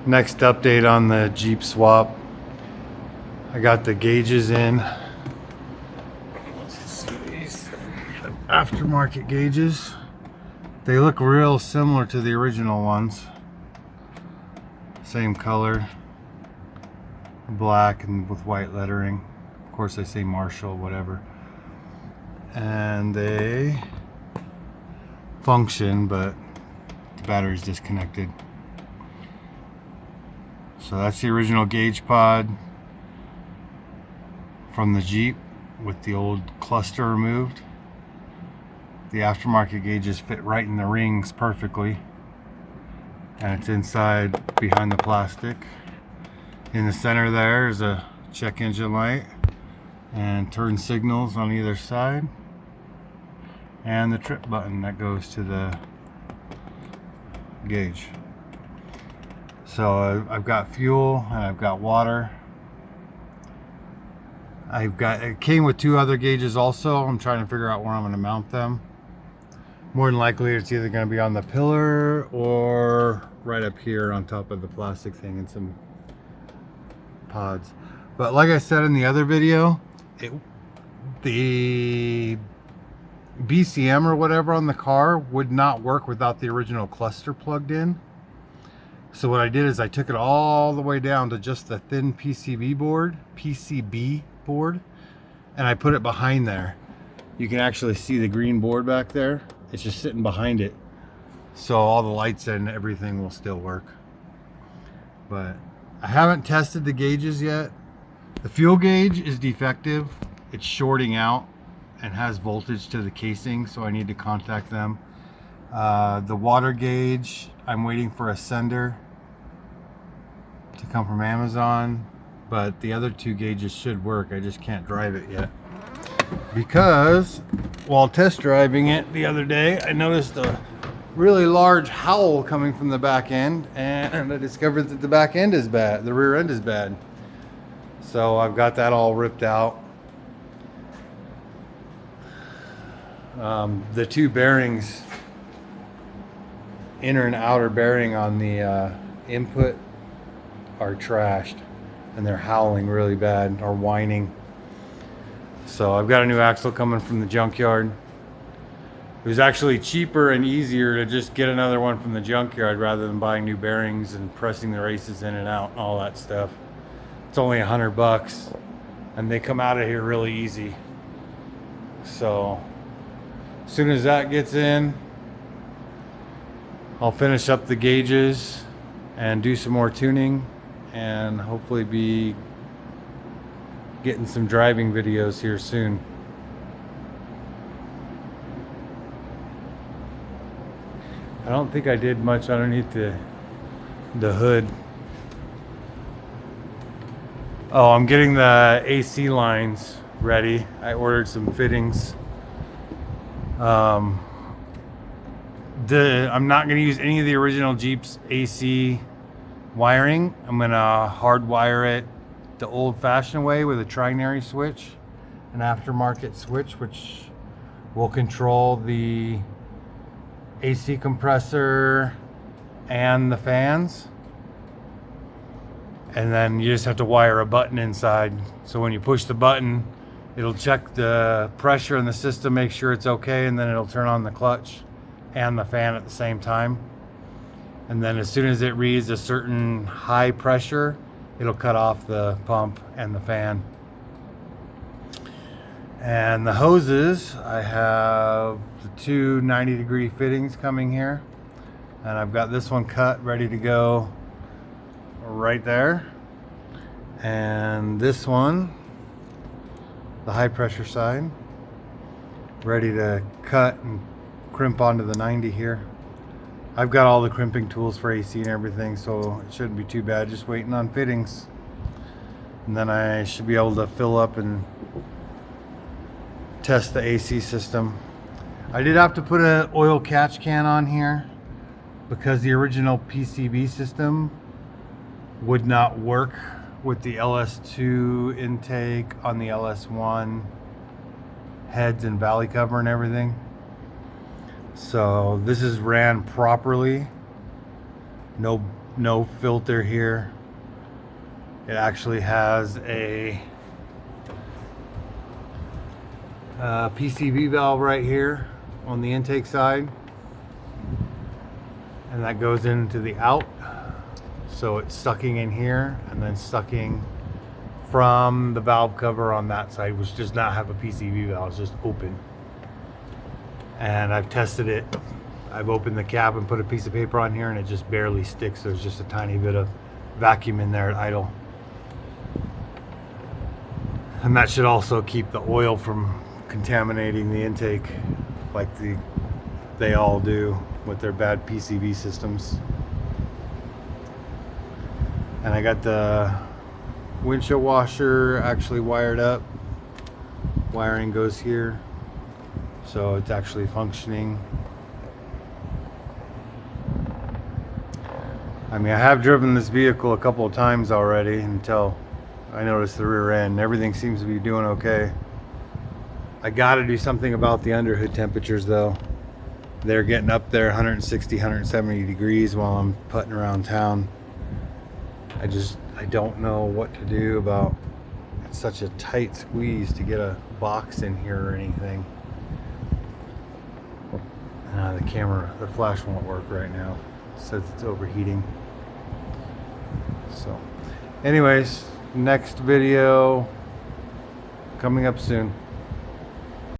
Next update on the Jeep swap. I got the gauges in. Let's see these aftermarket gauges. They look real similar to the original ones. Same color, black and with white lettering. Of course they say Marshall, whatever. And they function, but the battery's disconnected. So that's the original gauge pod from the Jeep with the old cluster removed. The aftermarket gauges fit right in the rings perfectly, and it's inside behind the plastic. In the center there is a check engine light and turn signals on either side, and the trip button that goes to the gauge. So I've got fuel and I've got water. It came with two other gauges also. I'm trying to figure out where I'm going to mount them. More than likely it's either going to be on the pillar or right up here on top of the plastic thing and some pods. But like I said in the other video, the BCM or whatever on the car would not work without the original cluster plugged in. So what I did is I took it all the way down to just the thin PCB board, and I put it behind there. You can actually see the green board back there. It's just sitting behind it. So all the lights and everything will still work. But I haven't tested the gauges yet. The fuel gauge is defective. It's shorting out and has voltage to the casing, so I need to contact them. The water gauge, I'm waiting for a sender to come from Amazon, but the other two gauges should work. I just can't drive it yet. Because while test driving it the other day, I noticed a really large howl coming from the back end, and I discovered that the back end is bad, the rear end is bad. So I've got that all ripped out. The two bearings, inner and outer bearing on the input, are trashed, and they're howling really bad, or whining. So I've got a new axle coming from the junkyard. It was actually cheaper and easier to just get another one from the junkyard rather than buying new bearings and pressing the races in and out and all that stuff. It's only $100 and they come out of here really easy. So as soon as that gets in, I'll finish up the gauges and do some more tuning, and hopefully be getting some driving videos here soon. I don't think I did much underneath the hood. Oh, I'm getting the AC lines ready. I ordered some fittings. I'm not going to use any of the original Jeep's AC wiring. I'm going to hardwire it the old-fashioned way with a trinary switch, an aftermarket switch, which will control the AC compressor and the fans. And then you just have to wire a button inside. So when you push the button, it'll check the pressure in the system, make sure it's okay, and then it'll turn on the clutch and the fan at the same time. And then as soon as it reads a certain high pressure, it'll cut off the pump and the fan. And the hoses, I have the two 90-degree fittings coming here. And I've got this one cut, ready to go right there. And this one, the high pressure side, ready to cut and crimp onto the 90 here. I've got all the crimping tools for AC and everything, so it shouldn't be too bad. Just waiting on fittings, and then I should be able to fill up and test the AC system. I did have to put an oil catch can on here because the original PCB system would not work with the LS2 intake on the LS1 heads and valley cover and everything. So this is ran properly. No no filter here. It actually has a PCV valve right here on the intake side, and that goes into the out, so it's sucking in here and then sucking from the valve cover on that side, which does not have a PCV valve, it's just open. And I've tested it. I've opened the cap and put a piece of paper on here and it just barely sticks. There's just a tiny bit of vacuum in there at idle. And that should also keep the oil from contaminating the intake like they all do with their bad PCV systems. And I got the windshield washer actually wired up. Wiring goes here, so it's actually functioning. I mean, I have driven this vehicle a couple of times already until I noticed the rear end. Everything seems to be doing okay. I gotta do something about the underhood temperatures though. They're getting up there 160, 170 degrees while I'm putting around town. I don't know what to do about, it's such a tight squeeze to get a box in here or anything. The flash won't work right now. It says it's overheating. So anyways, next video coming up soon.